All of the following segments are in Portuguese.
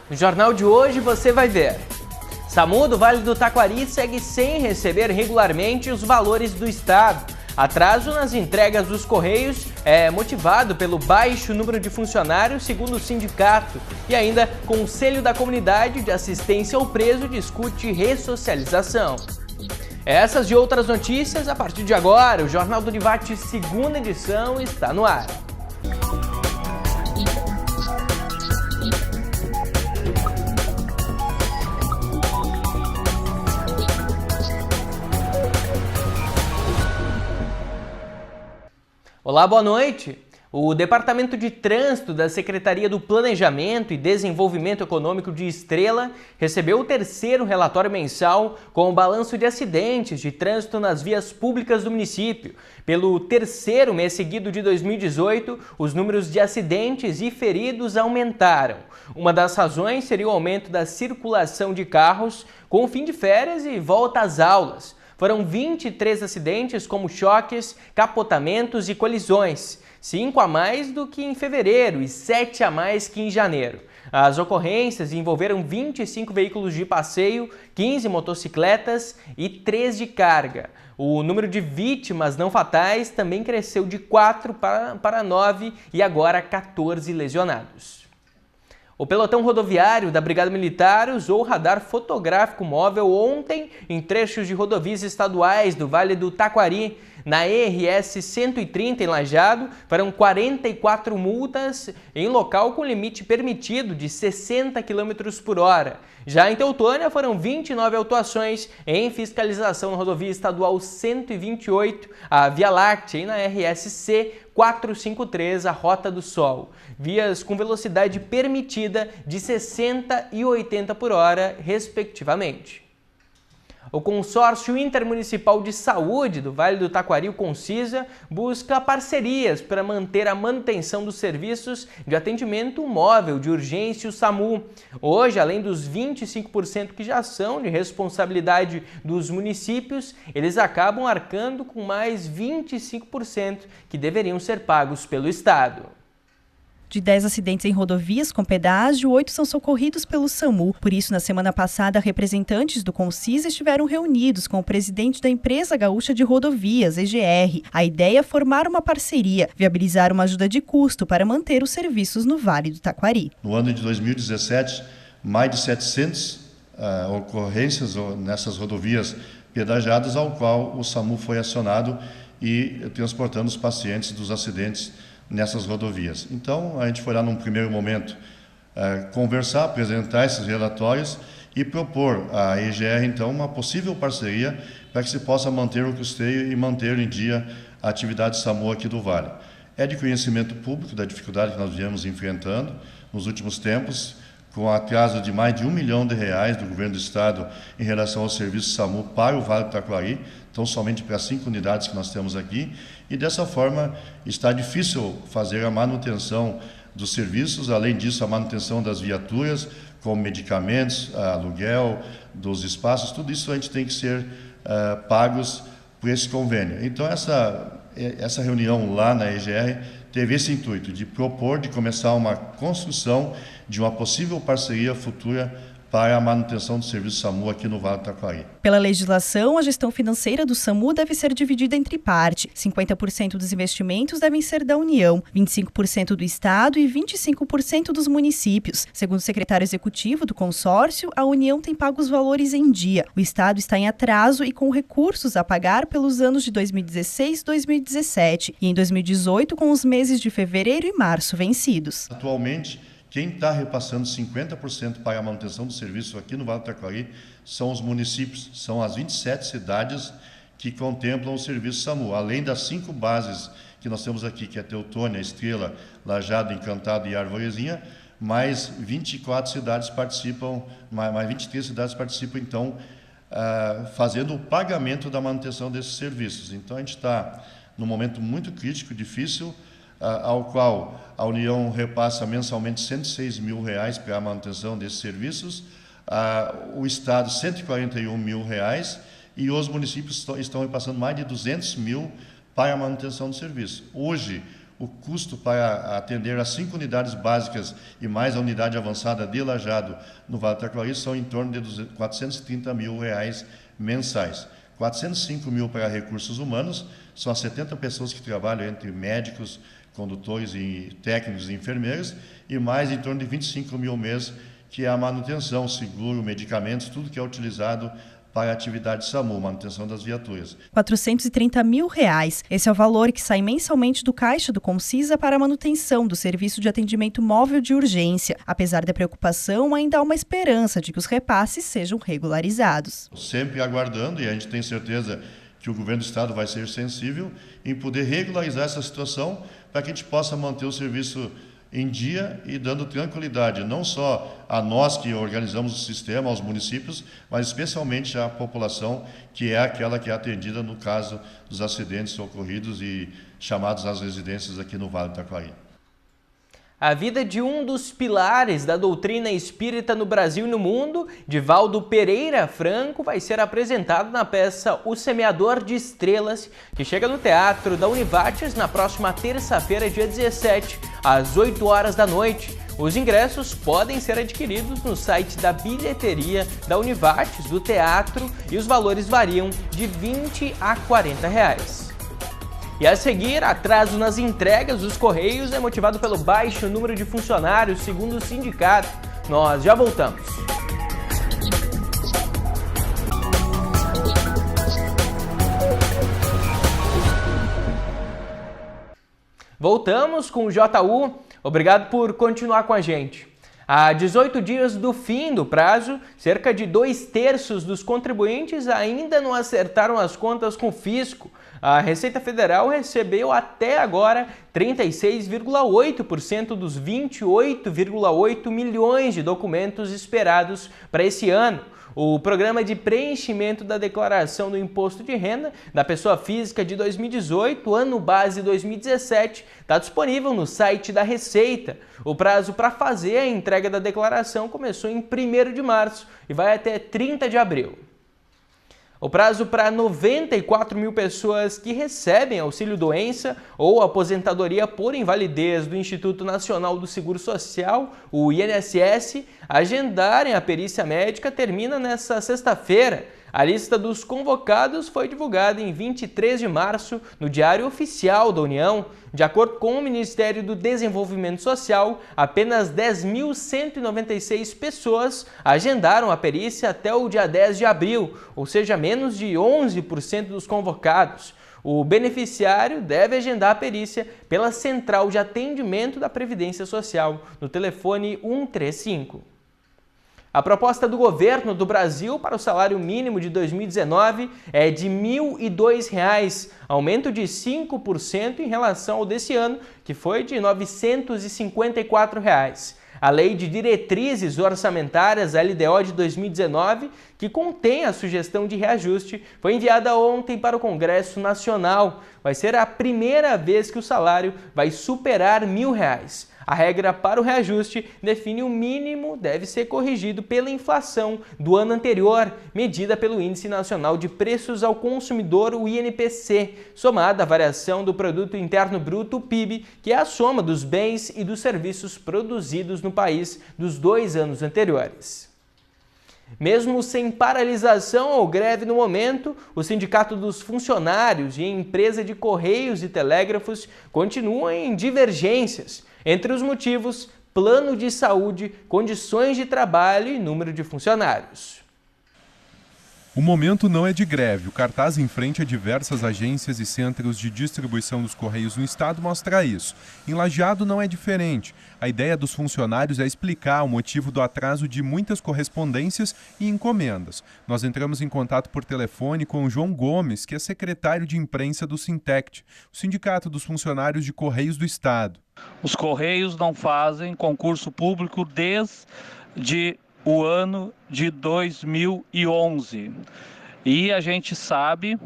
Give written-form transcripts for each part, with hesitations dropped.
No jornal de hoje você vai ver: SAMU do Vale do Taquari segue sem receber regularmente os valores do Estado. Atraso nas entregas dos Correios é motivado pelo baixo número de funcionários, segundo o sindicato. E ainda, Conselho da Comunidade de Assistência ao Preso discute ressocialização. Essas e outras notícias a partir de agora. O Jornal do Univate, segunda edição, está no ar. Olá, boa noite. O Departamento de Trânsito da Secretaria do Planejamento e Desenvolvimento Econômico de Estrela recebeu o terceiro relatório mensal com o balanço de acidentes de trânsito nas vias públicas do município. Pelo terceiro mês seguido de 2018, os números de acidentes e feridos aumentaram. Uma das razões seria o aumento da circulação de carros com o fim de férias e volta às aulas. Foram 23 acidentes, como choques, capotamentos e colisões, 5 a mais do que em fevereiro e 7 a mais que em janeiro. As ocorrências envolveram 25 veículos de passeio, 15 motocicletas e 3 de carga. O número de vítimas não fatais também cresceu de 4 para 9 e agora 14 lesionados. O pelotão rodoviário da Brigada Militar usou o radar fotográfico móvel ontem em trechos de rodovias estaduais do Vale do Taquari. Na RS 130 em Lajeado, foram 44 multas em local com limite permitido de 60 km por hora. Já em Teutônia, foram 29 autuações em fiscalização na rodovia estadual 128, a Via Láctea, e na RSC 453, a Rota do Sol. Vias com velocidade permitida de 60 e 80 por hora, respectivamente. O Consórcio Intermunicipal de Saúde do Vale do Taquari, o Concisa, busca parcerias para manter a manutenção dos serviços de atendimento móvel de urgência, o SAMU. Hoje, além dos 25% que já são de responsabilidade dos municípios, eles acabam arcando com mais 25% que deveriam ser pagos pelo Estado. De 10 acidentes em rodovias com pedágio, 8 são socorridos pelo SAMU. Por isso, na semana passada, representantes do Concisa estiveram reunidos com o presidente da Empresa Gaúcha de Rodovias, EGR. A ideia é formar uma parceria, viabilizar uma ajuda de custo para manter os serviços no Vale do Taquari. No ano de 2017, mais de 700 ocorrências nessas rodovias pedagiadas, ao qual o SAMU foi acionado e transportando os pacientes dos acidentes nessas rodovias. Então, a gente foi lá num primeiro momento conversar, apresentar esses relatórios e propor à EGR, então, uma possível parceria para que se possa manter o custeio e manter em dia a atividade SAMU aqui do Vale. É de conhecimento público da dificuldade que nós viemos enfrentando nos últimos tempos, com atraso de mais de R$1 milhão do governo do Estado em relação ao serviço SAMU para o Vale do Taquari, então somente para 5 unidades que nós temos aqui, e dessa forma está difícil fazer a manutenção dos serviços, além disso a manutenção das viaturas, como medicamentos, aluguel dos espaços, tudo isso a gente tem que ser pagos por esse convênio. Então essa reunião lá na EGR teve esse intuito de propor, de começar uma construção de uma possível parceria futura para a manutenção do serviço SAMU aqui no Vale do Taquari. Pela legislação, a gestão financeira do SAMU deve ser dividida entre partes. 50% dos investimentos devem ser da União, 25% do Estado e 25% dos municípios. Segundo o secretário executivo do consórcio, a União tem pago os valores em dia. O Estado está em atraso e com recursos a pagar pelos anos de 2016 e 2017 e em 2018 com os meses de fevereiro e março vencidos. Atualmente, quem está repassando 50% para a manutenção do serviço aqui no Vale do Taquari são os municípios, são as 27 cidades que contemplam o serviço SAMU, além das 5 bases que nós temos aqui, que é Teutônia, Estrela, Lajeado, Encantado e Arvorezinha, mais 24 cidades participam, mais 23 cidades participam, então, fazendo o pagamento da manutenção desses serviços. Então, a gente está num momento muito crítico, difícil, ao qual a União repassa mensalmente R$106 mil para a manutenção desses serviços, o Estado R$141 mil e os municípios estão repassando mais de R$200 mil para a manutenção do serviço. Hoje, o custo para atender as 5 unidades básicas e mais a unidade avançada de Lajeado no Vale do Taquari são em torno de R$ 430 mil mensais. 405 mil para recursos humanos, são as 70 pessoas que trabalham entre médicos, condutores e técnicos e enfermeiros, e mais em torno de 25 mil mês, que é a manutenção, seguro, medicamentos, tudo que é utilizado para a atividade SAMU, manutenção das viaturas. R$ 430 mil. Esse é o valor que sai mensalmente do caixa do Concisa para a manutenção do serviço de atendimento móvel de urgência. Apesar da preocupação, ainda há uma esperança de que os repasses sejam regularizados. Sempre aguardando, e a gente tem certeza que o governo do estado vai ser sensível em poder regularizar essa situação para que a gente possa manter o serviço em dia e dando tranquilidade, não só a nós que organizamos o sistema, aos municípios, mas especialmente à população, que é aquela que é atendida no caso dos acidentes ocorridos e chamados às residências aqui no Vale do Taquari. A vida de um dos pilares da doutrina espírita no Brasil e no mundo, Divaldo Pereira Franco, vai ser apresentado na peça O Semeador de Estrelas, que chega no Teatro da Univates na próxima terça-feira, dia 17, às 8 horas da noite. Os ingressos podem ser adquiridos no site da bilheteria da Univates, do teatro, e os valores variam de R$ 20 a R$ 40. E a seguir, atraso nas entregas dos Correios é motivado pelo baixo número de funcionários, segundo o sindicato. Nós já voltamos. Voltamos com o JU. Obrigado por continuar com a gente. Há 18 dias do fim do prazo, cerca de 2/3 dos contribuintes ainda não acertaram as contas com o fisco. A Receita Federal recebeu até agora 36,8% dos 28,8 milhões de documentos esperados para esse ano. O programa de preenchimento da declaração do imposto de renda da pessoa física de 2018, ano base 2017, está disponível no site da Receita. O prazo para fazer a entrega da declaração começou em 1º de março e vai até 30 de abril. O prazo para 94 mil pessoas que recebem auxílio-doença ou aposentadoria por invalidez do Instituto Nacional do Seguro Social, o INSS, agendarem a perícia médica termina nesta sexta-feira. A lista dos convocados foi divulgada em 23 de março no Diário Oficial da União. De acordo com o Ministério do Desenvolvimento Social, apenas 10.196 pessoas agendaram a perícia até o dia 10 de abril, ou seja, menos de 11% dos convocados. O beneficiário deve agendar a perícia pela Central de Atendimento da Previdência Social, no telefone 135. A proposta do governo do Brasil para o salário mínimo de 2019 é de R$ 1.002, aumento de 5% em relação ao desse ano, que foi de R$ 954. A Lei de Diretrizes Orçamentárias, LDO de 2019, que contém a sugestão de reajuste, foi enviada ontem para o Congresso Nacional. Vai ser a primeira vez que o salário vai superar R$ 1.000. A regra para o reajuste define o mínimo deve ser corrigido pela inflação do ano anterior, medida pelo Índice Nacional de Preços ao Consumidor, o INPC, somada à variação do Produto Interno Bruto, o PIB, que é a soma dos bens e dos serviços produzidos no país dos 2 anos anteriores. Mesmo sem paralisação ou greve no momento, o Sindicato dos Funcionários e a Empresa de Correios e Telégrafos continuam em divergências. Entre os motivos, plano de saúde, condições de trabalho e número de funcionários. O momento não é de greve. O cartaz em frente a diversas agências e centros de distribuição dos Correios no estado mostra isso. Em Lajeado não é diferente. A ideia dos funcionários é explicar o motivo do atraso de muitas correspondências e encomendas. Nós entramos em contato por telefone com o João Gomes, que é secretário de imprensa do Sintect, o Sindicato dos Funcionários de Correios do Estado. Os Correios não fazem concurso público desde o ano de 2011. E a gente sabe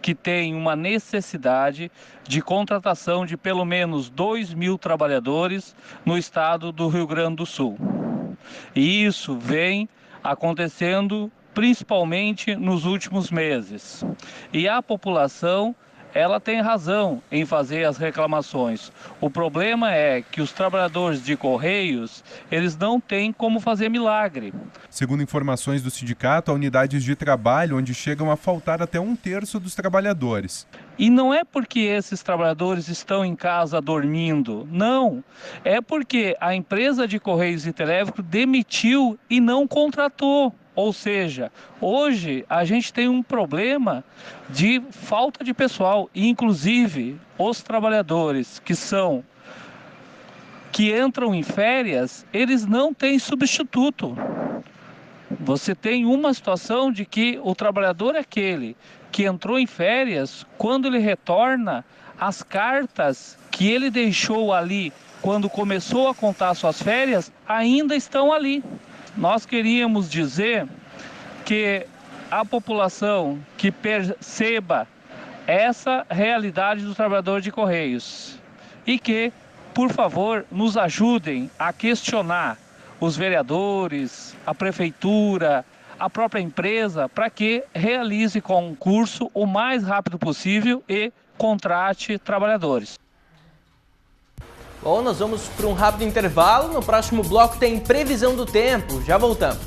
que tem uma necessidade de contratação de pelo menos 2.000 trabalhadores no estado do Rio Grande do Sul. E isso vem acontecendo principalmente nos últimos meses. E a população ela tem razão em fazer as reclamações. O problema é que os trabalhadores de Correios, eles não têm como fazer milagre. Segundo informações do sindicato, há unidades de trabalho onde chegam a faltar até 1/3 dos trabalhadores. E não é porque esses trabalhadores estão em casa dormindo, não. É porque a empresa de Correios e Telégrafo demitiu e não contratou. Ou seja, hoje a gente tem um problema de falta de pessoal. E, inclusive, os trabalhadores que entram em férias, eles não têm substituto. Você tem uma situação de que o trabalhador aquele que entrou em férias, quando ele retorna, as cartas que ele deixou ali quando começou a contar suas férias ainda estão ali. Nós queríamos dizer que a população que perceba essa realidade do trabalhador de Correios e que, por favor, nos ajudem a questionar os vereadores, a prefeitura, a própria empresa, para que realize concurso o mais rápido possível e contrate trabalhadores. Bom, nós vamos para um rápido intervalo. No próximo bloco tem previsão do tempo. Já voltamos.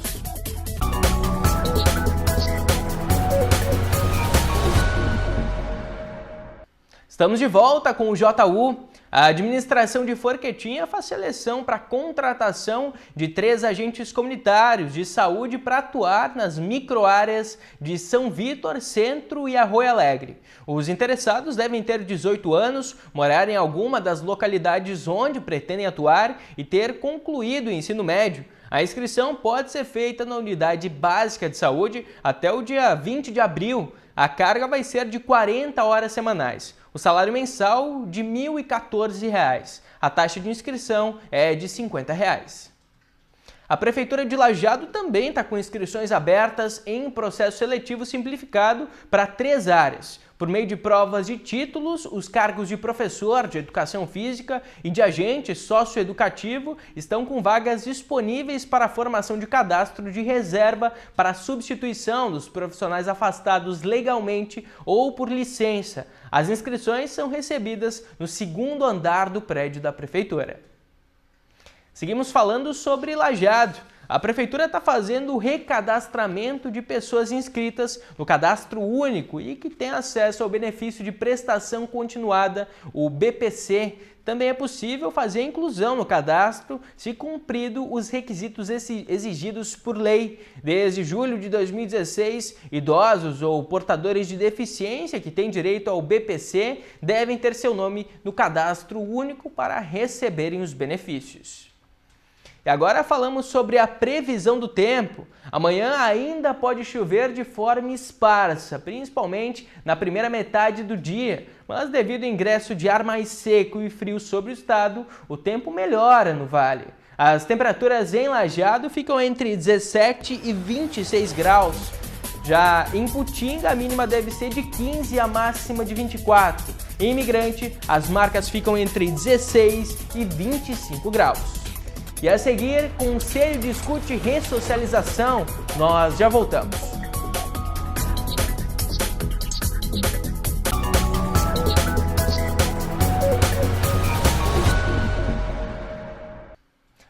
Estamos de volta com o JU. A administração de Forquetinha faz seleção para a contratação de 3 agentes comunitários de saúde para atuar nas microáreas de São Vítor, Centro e Arroio Alegre. Os interessados devem ter 18 anos, morar em alguma das localidades onde pretendem atuar e ter concluído o ensino médio. A inscrição pode ser feita na Unidade Básica de Saúde até o dia 20 de abril. A carga vai ser de 40 horas semanais. O salário mensal de R$ 1.014. A taxa de inscrição é de R$ 50. A Prefeitura de Lajeado também está com inscrições abertas em processo seletivo simplificado para 3 áreas. Por meio de provas de títulos, os cargos de professor de educação física e de agente socioeducativo estão com vagas disponíveis para a formação de cadastro de reserva para a substituição dos profissionais afastados legalmente ou por licença. As inscrições são recebidas no 2º andar do prédio da Prefeitura. Seguimos falando sobre Lajeado. A Prefeitura está fazendo o recadastramento de pessoas inscritas no Cadastro Único e que têm acesso ao benefício de prestação continuada, o BPC. Também é possível fazer a inclusão no cadastro se cumprido os requisitos exigidos por lei. Desde julho de 2016, idosos ou portadores de deficiência que têm direito ao BPC devem ter seu nome no Cadastro Único para receberem os benefícios. E agora falamos sobre a previsão do tempo. Amanhã ainda pode chover de forma esparsa, principalmente na primeira metade do dia. Mas devido ao ingresso de ar mais seco e frio sobre o estado, o tempo melhora no vale. As temperaturas em Lajeado ficam entre 17 e 26 graus. Já em Putinga, a mínima deve ser de 15 e a máxima de 24. Em Imigrante, as marcas ficam entre 16 e 25 graus. E a seguir, Conselho discute ressocialização. Nós já voltamos.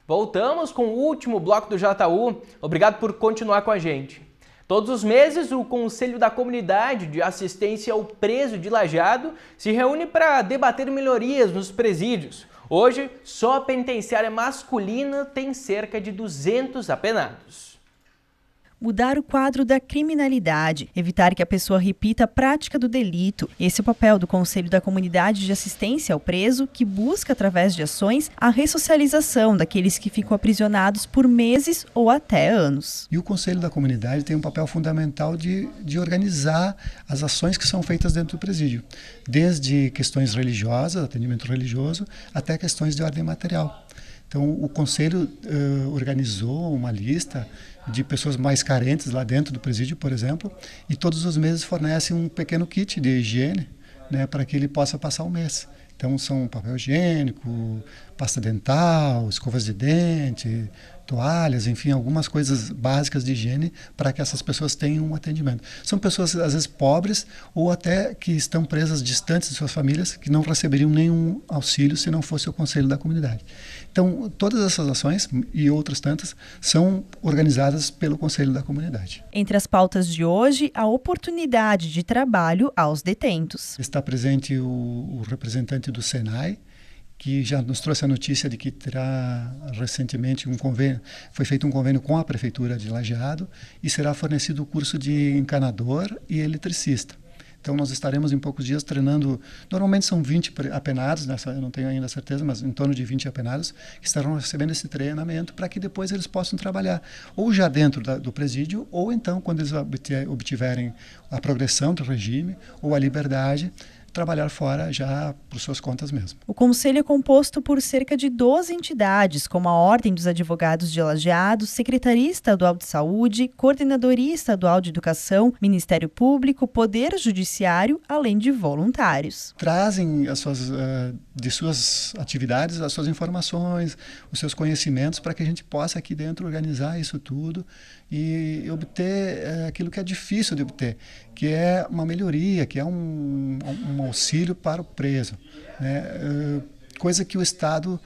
Voltamos com o último bloco do JU. Obrigado por continuar com a gente. Todos os meses, o Conselho da Comunidade de Assistência ao Preso de Lajeado se reúne para debater melhorias nos presídios. Hoje, só a penitenciária masculina tem cerca de 200 apenados. Mudar o quadro da criminalidade, evitar que a pessoa repita a prática do delito. Esse é o papel do Conselho da Comunidade de Assistência ao Preso, que busca, através de ações, a ressocialização daqueles que ficam aprisionados por meses ou até anos. E o Conselho da Comunidade tem um papel fundamental de organizar as ações que são feitas dentro do presídio, desde questões religiosas, atendimento religioso, até questões de ordem material. Então, o Conselho organizou uma lista de pessoas mais carentes lá dentro do presídio, por exemplo, e todos os meses fornece um pequeno kit de higiene, né, para que ele possa passar o mês. Então, são papel higiênico, pasta dental, escovas de dente, toalhas, enfim, algumas coisas básicas de higiene para que essas pessoas tenham um atendimento. São pessoas, às vezes, pobres ou até que estão presas distantes de suas famílias, que não receberiam nenhum auxílio se não fosse o conselho da comunidade. Então, todas essas ações e outras tantas são organizadas pelo conselho da comunidade. Entre as pautas de hoje, a oportunidade de trabalho aos detentos. Está presente o representante do Senai, que já nos trouxe a notícia de que terá recentemente foi feito um convênio com a Prefeitura de Lajeado e será fornecido o curso de encanador e eletricista. Então nós estaremos em poucos dias treinando, normalmente são 20 apenados, eu não tenho ainda certeza, mas em torno de 20 apenados que estarão recebendo esse treinamento para que depois eles possam trabalhar ou já dentro do presídio ou então quando eles obtiverem a progressão do regime ou a liberdade, trabalhar fora já por suas contas mesmo. O Conselho é composto por cerca de 12 entidades, como a Ordem dos Advogados de Lajeado, Secretaria Estadual de Saúde, Coordenadoria Estadual de Educação, Ministério Público, Poder Judiciário, além de voluntários. Trazem de suas atividades, as suas informações, os seus conhecimentos para que a gente possa aqui dentro organizar isso tudo e obter aquilo que é difícil de obter, que é uma melhoria, que é um auxílio para o preso, né? Coisa que o Estado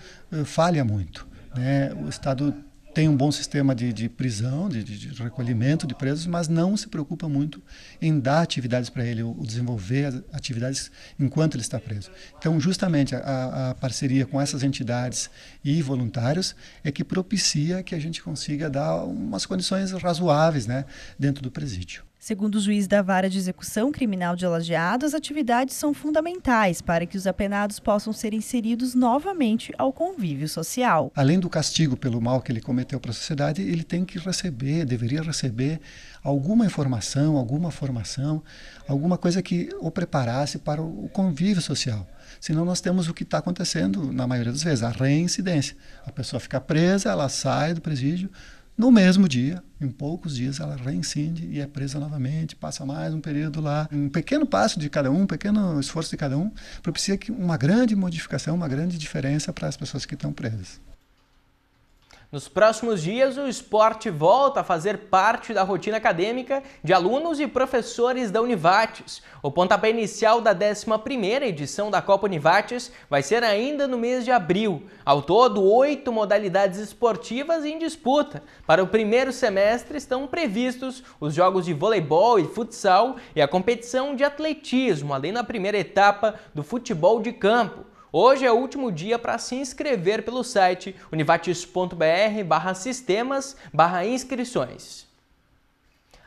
falha muito, né? O Estado tem um bom sistema de prisão, de recolhimento de presos, mas não se preocupa muito em dar atividades para ele, ou desenvolver as atividades enquanto ele está preso. Então, justamente, a parceria com essas entidades e voluntários é que propicia que a gente consiga dar umas condições razoáveis, né, dentro do presídio. Segundo o juiz da Vara de Execução Criminal de Lajeado, as atividades são fundamentais para que os apenados possam ser inseridos novamente ao convívio social. Além do castigo pelo mal que ele cometeu para a sociedade, ele tem que deveria receber alguma informação, alguma formação, alguma coisa que o preparasse para o convívio social. Senão nós temos o que está acontecendo na maioria das vezes, a reincidência. A pessoa fica presa, ela sai do presídio, no mesmo dia, em poucos dias, ela reincide e é presa novamente, passa mais um período lá. Um pequeno passo de cada um, um pequeno esforço de cada um, propicia uma grande modificação, uma grande diferença para as pessoas que estão presas. Nos próximos dias, o esporte volta a fazer parte da rotina acadêmica de alunos e professores da Univates. O pontapé inicial da 11ª edição da Copa Univates vai ser ainda no mês de abril. Ao todo, 8 modalidades esportivas em disputa. Para o primeiro semestre estão previstos os jogos de voleibol e futsal e a competição de atletismo, além da primeira etapa do futebol de campo. Hoje é o último dia para se inscrever pelo site univates.br/sistemas/inscrições.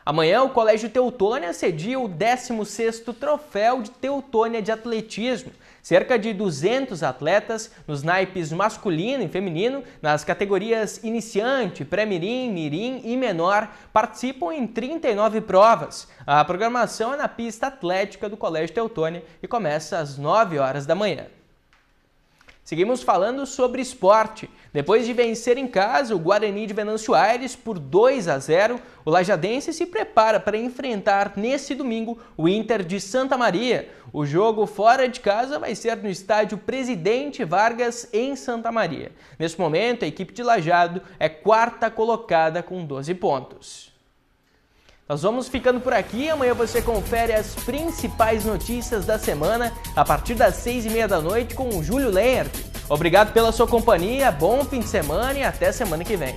Amanhã o Colégio Teutônia cedia o 16º Troféu de Teutônia de Atletismo. Cerca de 200 atletas nos naipes masculino e feminino, nas categorias iniciante, pré-mirim, mirim e menor, participam em 39 provas. A programação é na pista atlética do Colégio Teutônia e começa às 9 horas da manhã. Seguimos falando sobre esporte. Depois de vencer em casa o Guarani de Venâncio Aires por 2-0, o lajadense se prepara para enfrentar nesse domingo o Inter de Santa Maria. O jogo fora de casa vai ser no estádio Presidente Vargas, em Santa Maria. Nesse momento, a equipe de Lajeado é 4ª colocada com 12 pontos. Nós vamos ficando por aqui. Amanhã você confere as principais notícias da semana a partir das 6h30 da noite com o Júlio Lehnert. Obrigado pela sua companhia, bom fim de semana e até semana que vem.